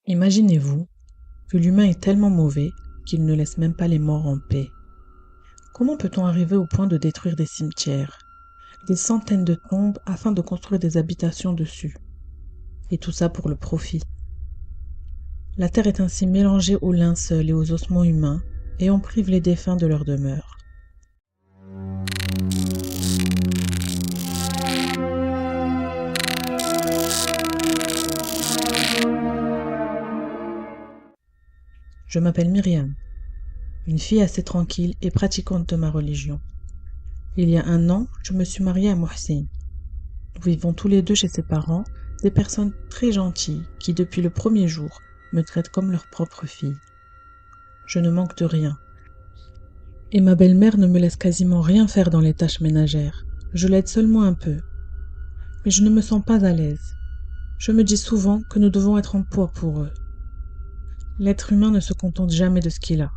Imaginez-vous que l'humain est tellement mauvais qu'il ne laisse même pas les morts en paix. Comment peut-on arriver au point de détruire des cimetières, des centaines de tombes afin de construire des habitations dessus? Et tout ça pour le profit. La terre est ainsi mélangée aux linceuls et aux ossements humains, et on prive les défunts de leur demeure. Je m'appelle Myriam, une fille assez tranquille et pratiquante de ma religion. Il y a 1 an, je me suis mariée à Mohsin. Nous vivons tous les deux chez ses parents, des personnes très gentilles qui, depuis le premier jour, me traitent comme leur propre fille. Je ne manque de rien. Et ma belle-mère ne me laisse quasiment rien faire dans les tâches ménagères. Je l'aide seulement un peu. Mais je ne me sens pas à l'aise. Je me dis souvent que nous devons être en poids pour eux. L'être humain ne se contente jamais de ce qu'il a.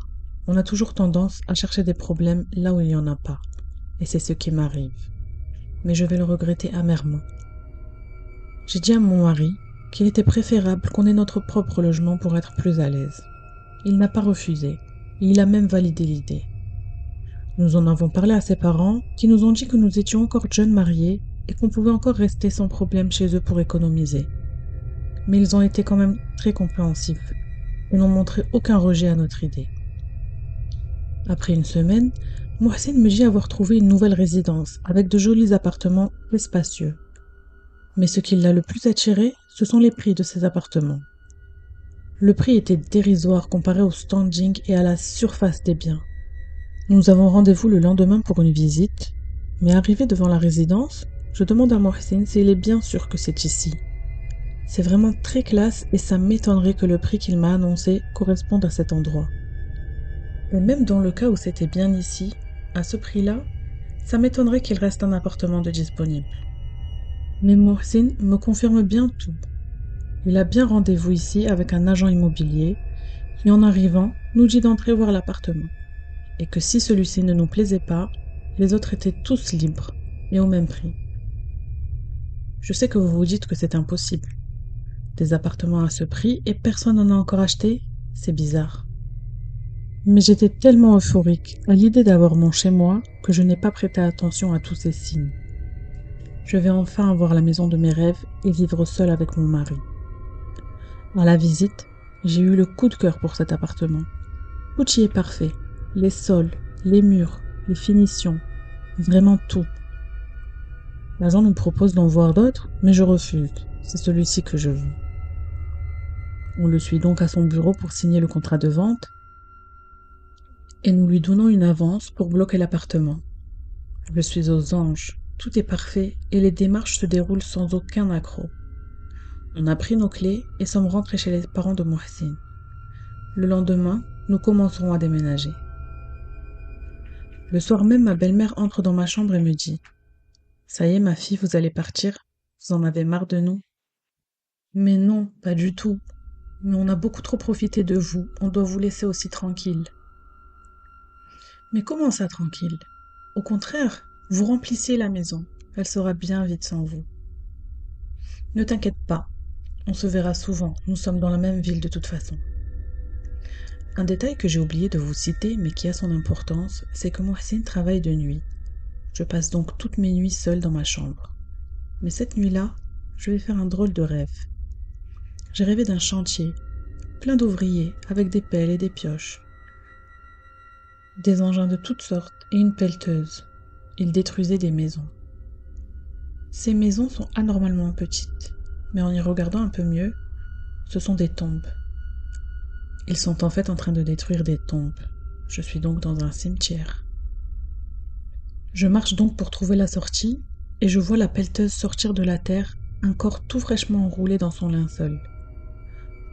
On a toujours tendance à chercher des problèmes là où il n'y en a pas. Et c'est ce qui m'arrive. Mais je vais le regretter amèrement. J'ai dit à mon mari qu'il était préférable qu'on ait notre propre logement pour être plus à l'aise. Il n'a pas refusé. Il a même validé l'idée. Nous en avons parlé à ses parents, qui nous ont dit que nous étions encore jeunes mariés et qu'on pouvait encore rester sans problème chez eux pour économiser. Mais ils ont été quand même très compréhensifs et n'ont montré aucun rejet à notre idée. Après 1 semaine, Mohsin me dit avoir trouvé une nouvelle résidence avec de jolis appartements très spacieux. Mais ce qui l'a le plus attiré, ce sont les prix de ces appartements. Le prix était dérisoire comparé au standing et à la surface des biens. Nous avons rendez-vous le lendemain pour une visite, mais arrivé devant la résidence, je demande à Mohsin s'il est bien sûr que c'est ici. C'est vraiment très classe et ça m'étonnerait que le prix qu'il m'a annoncé corresponde à cet endroit. Et même dans le cas où c'était bien ici, à ce prix-là, ça m'étonnerait qu'il reste un appartement de disponible. Mais Mohsin me confirme bien tout. Il a bien rendez-vous ici avec un agent immobilier qui, en arrivant, nous dit d'entrer voir l'appartement. Et que si celui-ci ne nous plaisait pas, les autres étaient tous libres et au même prix. Je sais que vous vous dites que c'est impossible. Des appartements à ce prix et personne n'en a encore acheté, c'est bizarre. Mais j'étais tellement euphorique à l'idée d'avoir mon chez-moi que je n'ai pas prêté attention à tous ces signes. Je vais enfin avoir la maison de mes rêves et vivre seule avec mon mari. À la visite, j'ai eu le coup de cœur pour cet appartement. Tout y est parfait. Les sols, les murs, les finitions, vraiment tout. L'agent nous propose d'en voir d'autres, mais je refuse. C'est celui-ci que je veux. On le suit donc à son bureau pour signer le contrat de vente et nous lui donnons une avance pour bloquer l'appartement. Je suis aux anges, tout est parfait et les démarches se déroulent sans aucun accroc. On a pris nos clés et sommes rentrés chez les parents de Mohsin. Le lendemain, nous commencerons à déménager. Le soir même, ma belle-mère entre dans ma chambre et me dit « Ça y est, ma fille, vous allez partir? Vous en avez marre de nous ?» Mais non, pas du tout. Mais on a beaucoup trop profité de vous, on doit vous laisser aussi tranquille. Mais comment ça tranquille? Au contraire, vous remplissiez la maison, elle sera bien vide sans vous. Ne t'inquiète pas, on se verra souvent, nous sommes dans la même ville de toute façon. Un détail que j'ai oublié de vous citer, mais qui a son importance, c'est que Mohsin travaille de nuit. Je passe donc toutes mes nuits seule dans ma chambre. Mais cette nuit-là, je vais faire un drôle de rêve. J'ai rêvé d'un chantier, plein d'ouvriers, avec des pelles et des pioches. Des engins de toutes sortes et une pelleteuse. Ils détruisaient des maisons. Ces maisons sont anormalement petites, mais en y regardant un peu mieux, ce sont des tombes. Ils sont en fait en train de détruire des tombes. Je suis donc dans un cimetière. Je marche donc pour trouver la sortie, et je vois la pelleteuse sortir de la terre, un corps tout fraîchement enroulé dans son linceul.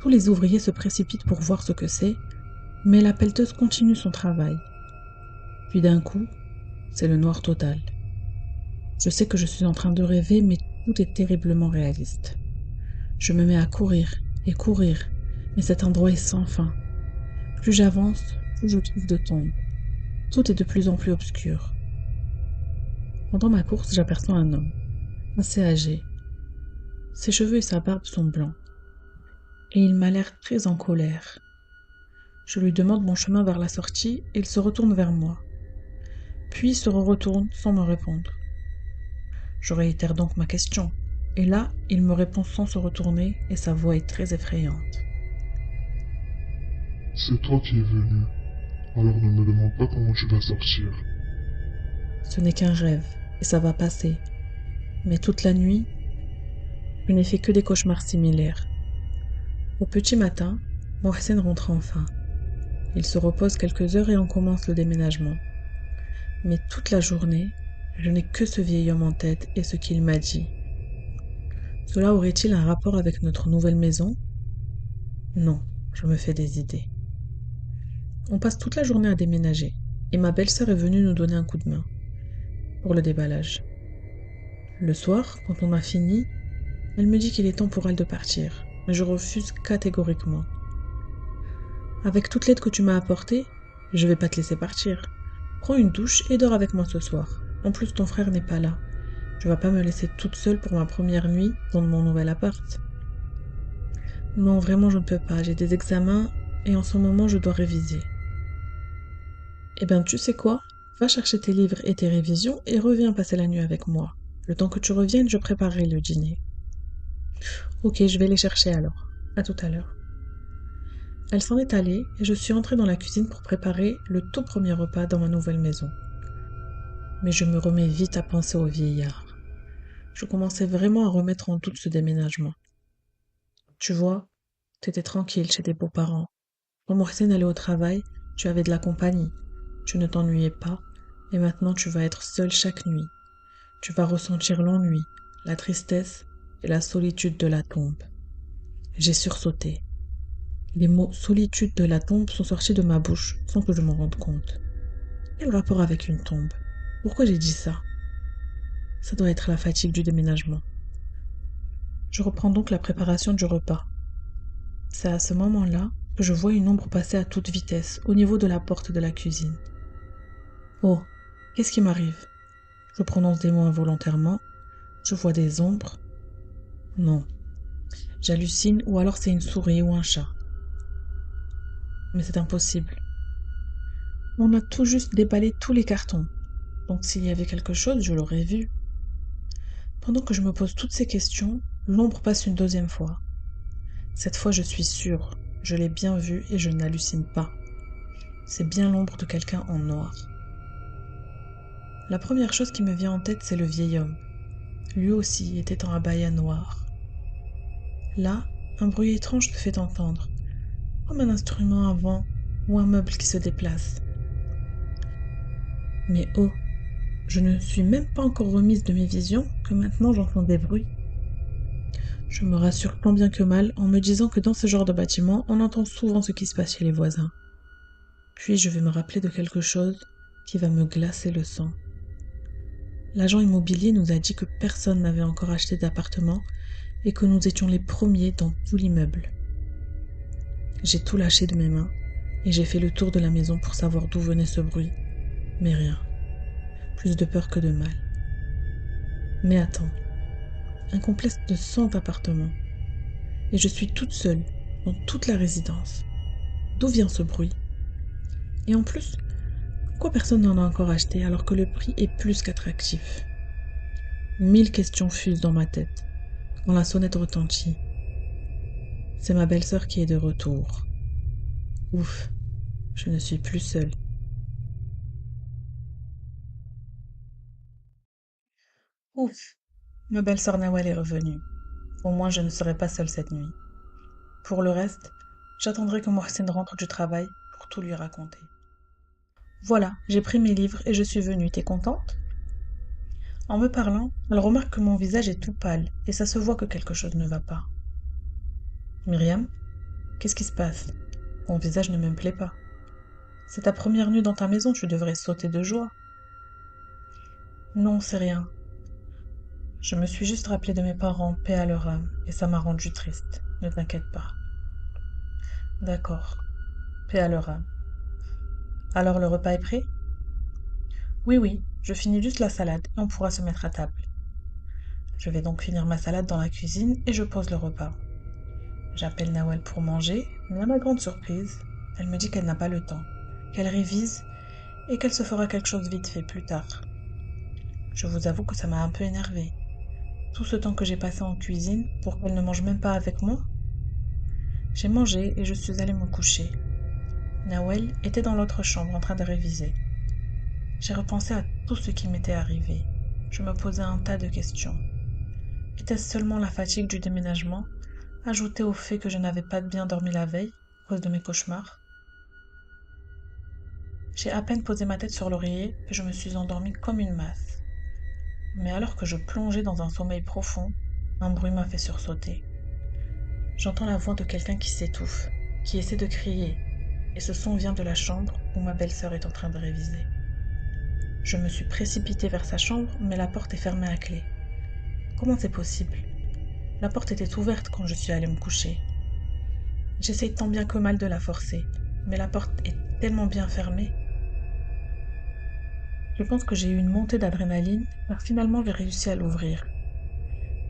Tous les ouvriers se précipitent pour voir ce que c'est, mais la pelleteuse continue son travail. Puis d'un coup, c'est le noir total. Je sais que je suis en train de rêver, mais tout est terriblement réaliste. Je me mets à courir et courir, mais cet endroit est sans fin. Plus j'avance, plus je trouve de tombes. Tout est de plus en plus obscur. Pendant ma course, j'aperçois un homme, assez âgé. Ses cheveux et sa barbe sont blancs. et il m'a l'air très en colère. Je lui demande mon chemin vers la sortie et il se retourne vers moi, puis se retourne sans me répondre. Je réitère donc ma question, et là, il me répond sans se retourner et sa voix est très effrayante. C'est toi qui es venu. Alors ne me demande pas comment tu vas sortir. Ce n'est qu'un rêve, et ça va passer. Mais toute la nuit, je n'ai fait que des cauchemars similaires. Au petit matin, Mohsen rentre enfin. Il se repose quelques heures et on commence le déménagement. Mais toute la journée, je n'ai que ce vieil homme en tête et ce qu'il m'a dit. Cela aurait-il un rapport avec notre nouvelle maison? Non, je me fais des idées. On passe toute la journée à déménager, et ma belle-sœur est venue nous donner un coup de main pour le déballage. Le soir, quand on a fini, elle me dit qu'il est temps pour elle de partir, mais je refuse catégoriquement. Avec toute l'aide que tu m'as apportée, je vais pas te laisser partir. Prends une douche et dors avec moi ce soir. En plus, ton frère n'est pas là. Tu vas pas me laisser toute seule pour ma première nuit dans mon nouvel appart. Non, vraiment, je ne peux pas. J'ai des examens et en ce moment, je dois réviser. Eh bien, tu sais quoi? Va chercher tes livres et tes révisions et reviens passer la nuit avec moi. Le temps que tu reviennes, je préparerai le dîner. Ok, je vais les chercher alors. À tout à l'heure. Elle s'en est allée et je suis entrée dans la cuisine pour préparer le tout premier repas dans ma nouvelle maison. Mais je me remets vite à penser au vieillard. Je commençais vraiment à remettre en doute ce déménagement. Tu vois, t'étais tranquille chez tes beaux-parents. Quand Mohsen allait au travail, tu avais de la compagnie. Tu ne t'ennuyais pas, et maintenant tu vas être seule chaque nuit. Tu vas ressentir l'ennui, la tristesse et la solitude de la tombe. J'ai sursauté. Les mots solitude de la tombe sont sortis de ma bouche sans que je m'en rende compte. Quel rapport avec une tombe? Pourquoi j'ai dit ça? Ça doit être la fatigue du déménagement. Je reprends donc la préparation du repas. C'est à ce moment-là que je vois une ombre passer à toute vitesse au niveau de la porte de la cuisine. Oh, qu'est-ce qui m'arrive? Je prononce des mots involontairement. Je vois des ombres. Non, j'hallucine ou alors c'est une souris ou un chat. Mais c'est impossible. On a tout juste déballé tous les cartons. Donc s'il y avait quelque chose, je l'aurais vu. Pendant que je me pose toutes ces questions, l'ombre passe une deuxième fois. Cette fois, je suis sûre. Je l'ai bien vue et je n'hallucine pas. C'est bien l'ombre de quelqu'un en noir. La première chose qui me vient en tête, c'est le vieil homme. Lui aussi était en abaya noir. Là, un bruit étrange se fait entendre, comme un instrument à vent ou un meuble qui se déplace. Mais oh, je ne suis même pas encore remise de mes visions que maintenant j'entends des bruits. Je me rassure tant bien que mal en me disant que dans ce genre de bâtiment, on entend souvent ce qui se passe chez les voisins. Puis je vais me rappeler de quelque chose qui va me glacer le sang. L'agent immobilier nous a dit que personne n'avait encore acheté d'appartement et que nous étions les premiers dans tout l'immeuble. J'ai tout lâché de mes mains et j'ai fait le tour de la maison pour savoir d'où venait ce bruit. Mais rien. Plus de peur que de mal. Mais attends. Un complexe de 100 appartements. Et je suis toute seule dans toute la résidence. D'où vient ce bruit? Et en plus, pourquoi personne n'en a encore acheté alors que le prix est plus qu'attractif? 1000 questions fusent dans ma tête quand la sonnette retentit. C'est ma belle-sœur qui est de retour. Ouf, je ne suis plus seule. Ouf, ma belle-sœur Nawal est revenue. Au moins, je ne serai pas seule cette nuit. Pour le reste, j'attendrai que Mohsen rentre du travail pour tout lui raconter. Voilà, j'ai pris mes livres et je suis venue. T'es contente? En me parlant, elle remarque que mon visage est tout pâle et ça se voit que quelque chose ne va pas. Myriam, qu'est-ce qui se passe? Ton visage ne me plaît pas. C'est ta première nuit dans ta maison, tu devrais sauter de joie. Non, c'est rien. Je me suis juste rappelé de mes parents, paix à leur âme, et ça m'a rendue triste. Ne t'inquiète pas. D'accord, paix à leur âme. Alors le repas est prêt? Oui, oui, je finis juste la salade et on pourra se mettre à table. Je vais donc finir ma salade dans la cuisine et je pose le repas. J'appelle Nawel pour manger, mais à ma grande surprise, elle me dit qu'elle n'a pas le temps, qu'elle révise et qu'elle se fera quelque chose vite fait plus tard. Je vous avoue que ça m'a un peu énervée. Tout ce temps que j'ai passé en cuisine pour qu'elle ne mange même pas avec moi. J'ai mangé et je suis allée me coucher. Nawel était dans l'autre chambre en train de réviser. J'ai repensé à tout ce qui m'était arrivé. Je me posais un tas de questions. Était-ce seulement la fatigue du déménagement, ajoutée au fait que je n'avais pas bien dormi la veille, à cause de mes cauchemars? J'ai à peine posé ma tête sur l'oreiller que je me suis endormie comme une masse. Mais alors que je plongeais dans un sommeil profond, un bruit m'a fait sursauter. J'entends la voix de quelqu'un qui s'étouffe, qui essaie de crier, et ce son vient de la chambre où ma belle-sœur est en train de réviser. Je me suis précipitée vers sa chambre, mais la porte est fermée à clé. Comment c'est possible? La porte était ouverte quand je suis allée me coucher. J'essaye tant bien que mal de la forcer, mais la porte est tellement bien fermée. Je pense que j'ai eu une montée d'adrénaline, car finalement j'ai réussi à l'ouvrir.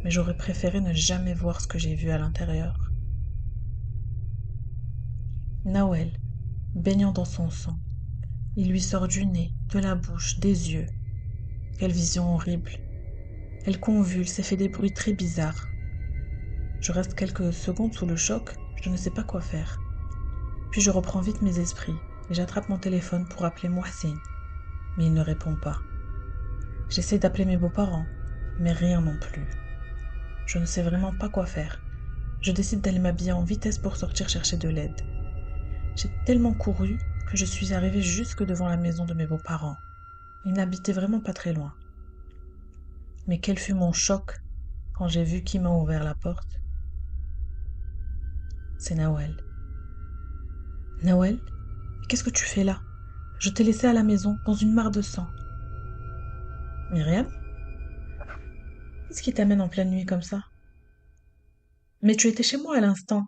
Mais j'aurais préféré ne jamais voir ce que j'ai vu à l'intérieur. Nawel, baignant dans son sang. Il lui sort du nez, de la bouche, des yeux. Quelle vision horrible. Elle convulse et fait des bruits très bizarres. Je reste quelques secondes sous le choc, je ne sais pas quoi faire. Puis je reprends vite mes esprits et j'attrape mon téléphone pour appeler Mohsin. Mais il ne répond pas. J'essaie d'appeler mes beaux-parents, mais rien non plus. Je ne sais vraiment pas quoi faire. Je décide d'aller m'habiller en vitesse pour sortir chercher de l'aide. J'ai tellement couru que je suis arrivée jusque devant la maison de mes beaux-parents. Ils n'habitaient vraiment pas très loin. Mais quel fut mon choc quand j'ai vu qui m'a ouvert la porte. C'est Nawel. Nawel, qu'est-ce que tu fais là? Je t'ai laissé à la maison, dans une mare de sang. Myriam? Qu'est-ce qui t'amène en pleine nuit comme ça? Mais tu étais chez moi à l'instant.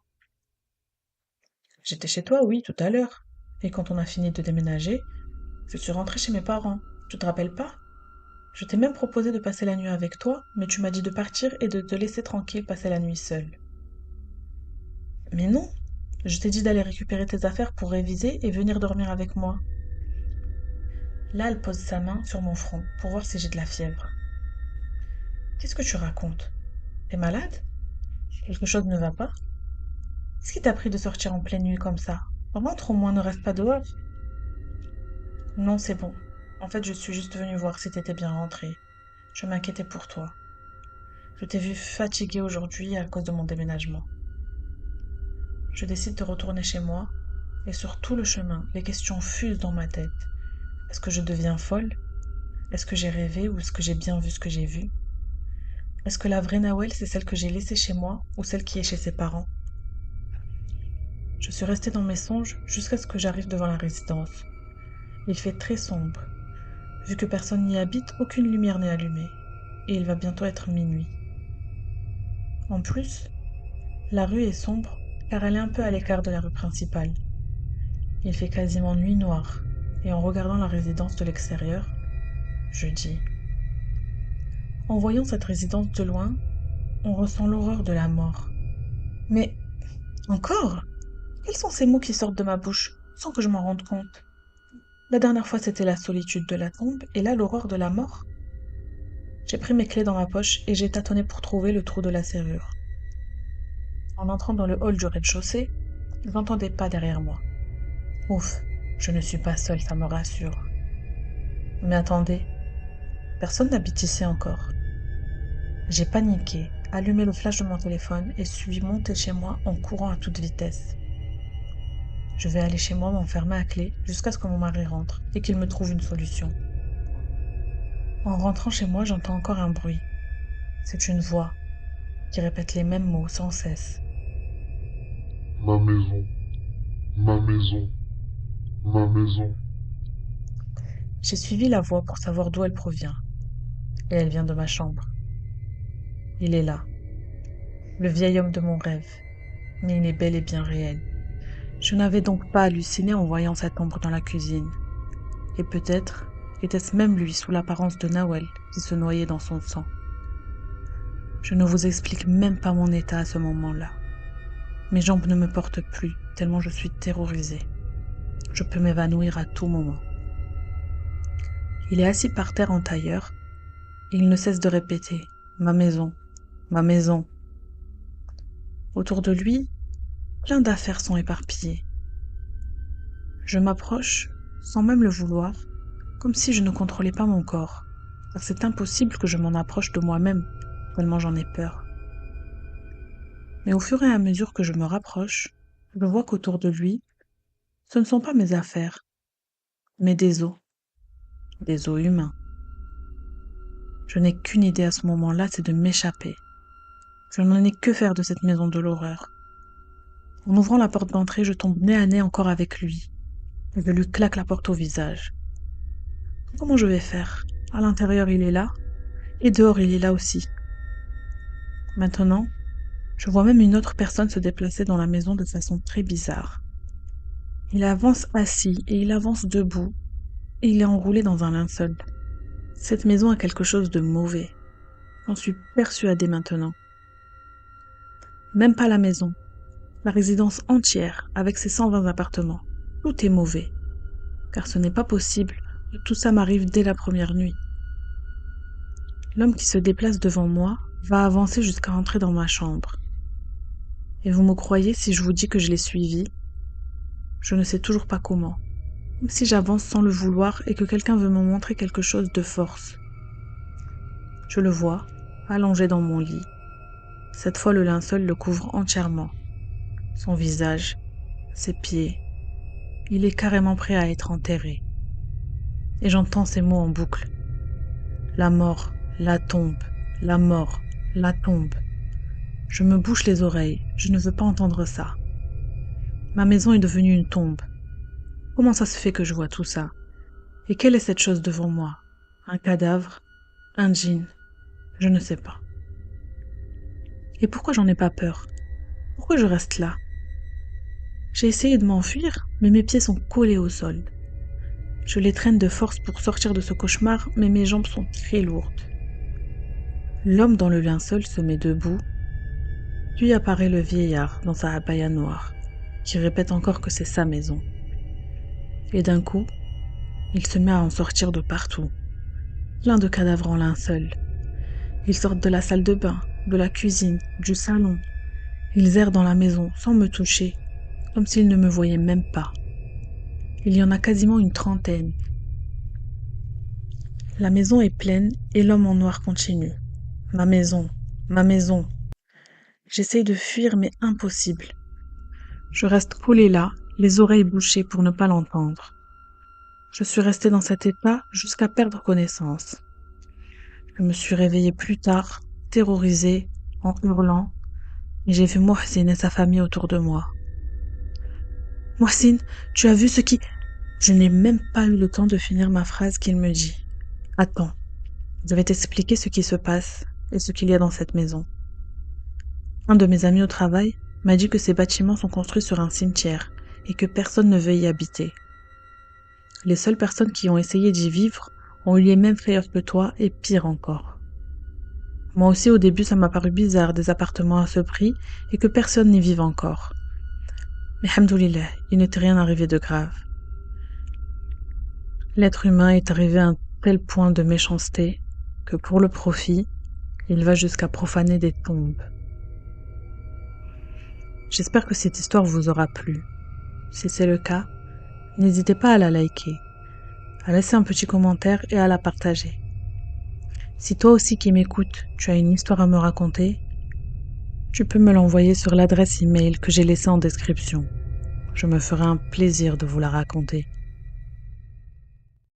J'étais chez toi, oui, tout à l'heure. Et quand on a fini de déménager, je suis rentrée chez mes parents. Tu te rappelles pas? Je t'ai même proposé de passer la nuit avec toi, mais tu m'as dit de partir et de te laisser tranquille passer la nuit seule. Mais non, je t'ai dit d'aller récupérer tes affaires pour réviser et venir dormir avec moi. Là, elle pose sa main sur mon front pour voir si j'ai de la fièvre. Qu'est-ce que tu racontes? T'es malade? Quelque chose ne va pas? Qu'est-ce qui t'a pris de sortir en pleine nuit comme ça? Rentre au moins, ne reste pas dehors. Non, c'est bon. En fait, je suis juste venue voir si t'étais bien rentrée. Je m'inquiétais pour toi. Je t'ai vue fatiguée aujourd'hui à cause de mon déménagement. Je décide de retourner chez moi, et sur tout le chemin, les questions fusent dans ma tête. Est-ce que je deviens folle? Est-ce que j'ai rêvé ou est-ce que j'ai bien vu ce que j'ai vu? Est-ce que la vraie Nawel, c'est celle que j'ai laissée chez moi ou celle qui est chez ses parents? Je suis restée dans mes songes jusqu'à ce que j'arrive devant la résidence. Il fait très sombre. Vu que personne n'y habite, aucune lumière n'est allumée. Et il va bientôt être minuit. En plus, la rue est sombre car elle est un peu à l'écart de la rue principale. Il fait quasiment nuit noire et en regardant la résidence de l'extérieur, je dis: en voyant cette résidence de loin, on ressent l'horreur de la mort. Mais encore? Quels sont ces mots qui sortent de ma bouche sans que je m'en rende compte? La dernière fois, c'était la solitude de la tombe et là, l'horreur de la mort. J'ai pris mes clés dans ma poche et j'ai tâtonné pour trouver le trou de la serrure. En entrant dans le hall du rez-de-chaussée, j'entends des pas derrière moi. Ouf, je ne suis pas seule, ça me rassure. Mais attendez, personne n'habite ici encore. J'ai paniqué, allumé le flash de mon téléphone et suis montée chez moi en courant à toute vitesse. Je vais aller chez moi m'enfermer à clé jusqu'à ce que mon mari rentre et qu'il me trouve une solution. En rentrant chez moi, j'entends encore un bruit. C'est une voix qui répète les mêmes mots sans cesse. Ma maison, ma maison, ma maison. J'ai suivi la voix pour savoir d'où elle provient. Et elle vient de ma chambre. Il est là, le vieil homme de mon rêve, mais il est bel et bien réel. Je n'avais donc pas halluciné en voyant cette ombre dans la cuisine. Et peut-être était-ce même lui sous l'apparence de Nawel qui se noyait dans son sang. Je ne vous explique même pas mon état à ce moment-là. Mes jambes ne me portent plus, tellement je suis terrorisée. Je peux m'évanouir à tout moment. Il est assis par terre en tailleur, et il ne cesse de répéter « Ma maison, ma maison ». Autour de lui, plein d'affaires sont éparpillées. Je m'approche, sans même le vouloir, comme si je ne contrôlais pas mon corps, car c'est impossible que je m'en approche de moi-même, tellement j'en ai peur. Mais au fur et à mesure que je me rapproche, je vois qu'autour de lui, ce ne sont pas mes affaires, mais des os humains. Je n'ai qu'une idée à ce moment-là, c'est de m'échapper. Je n'en ai que faire de cette maison de l'horreur. En ouvrant la porte d'entrée, je tombe nez à nez encore avec lui, et je lui claque la porte au visage. Comment je vais faire? À l'intérieur, il est là, et dehors, il est là aussi. Maintenant, je vois même une autre personne se déplacer dans la maison de façon très bizarre. Il avance assis et il avance debout, et il est enroulé dans un linceul. Cette maison a quelque chose de mauvais. J'en suis persuadée maintenant. Même pas la maison, la résidence entière, avec ses 120 appartements. Tout est mauvais. Car ce n'est pas possible que tout ça m'arrive dès la première nuit. L'homme qui se déplace devant moi va avancer jusqu'à entrer dans ma chambre. Et vous me croyez si je vous dis que je l'ai suivi? Je ne sais toujours pas comment. Comme si j'avance sans le vouloir et que quelqu'un veut me montrer quelque chose de force. Je le vois, allongé dans mon lit. Cette fois, le linceul le couvre entièrement. Son visage, ses pieds. Il est carrément prêt à être enterré. Et j'entends ces mots en boucle. La mort, la tombe, la mort, la tombe. Je me bouche les oreilles, je ne veux pas entendre ça. Ma maison est devenue une tombe. Comment ça se fait que je vois tout ça? Et quelle est cette chose devant moi? Un cadavre? Un djinn? Je ne sais pas. Et pourquoi j'en ai pas peur? Pourquoi je reste là? J'ai essayé de m'enfuir, mais mes pieds sont collés au sol. Je les traîne de force pour sortir de ce cauchemar, mais mes jambes sont très lourdes. L'homme dans le linceul se met debout, puis apparaît le vieillard dans sa abaya noire, qui répète encore que c'est sa maison. Et d'un coup, il se met à en sortir de partout, plein de cadavres en linceul. Ils sortent de la salle de bain, de la cuisine, du salon. Ils errent dans la maison sans me toucher, comme s'ils ne me voyaient même pas. Il y en a quasiment une trentaine. La maison est pleine et l'homme en noir continue. Ma maison, ma maison. J'essaye de fuir mais impossible. Je reste collée là, les oreilles bouchées pour ne pas l'entendre. Je suis restée dans cet état jusqu'à perdre connaissance. Je me suis réveillée plus tard, terrorisée, en hurlant, et j'ai vu Mohsin et sa famille autour de moi. « Mohsin, tu as vu ce qui... » Je n'ai même pas eu le temps de finir ma phrase qu'il me dit. « Attends, je vais t'expliquer ce qui se passe et ce qu'il y a dans cette maison. » Un de mes amis au travail m'a dit que ces bâtiments sont construits sur un cimetière et que personne ne veut y habiter. Les seules personnes qui ont essayé d'y vivre ont eu les mêmes frayeurs que toi et pire encore. Moi aussi au début ça m'a paru bizarre des appartements à ce prix et que personne n'y vive encore. Mais hamdoulilah, il n'était rien arrivé de grave. L'être humain est arrivé à un tel point de méchanceté que pour le profit, il va jusqu'à profaner des tombes. J'espère que cette histoire vous aura plu. Si c'est le cas, n'hésitez pas à la liker, à laisser un petit commentaire et à la partager. Si toi aussi qui m'écoutes, tu as une histoire à me raconter, tu peux me l'envoyer sur l'adresse email que j'ai laissée en description. Je me ferai un plaisir de vous la raconter.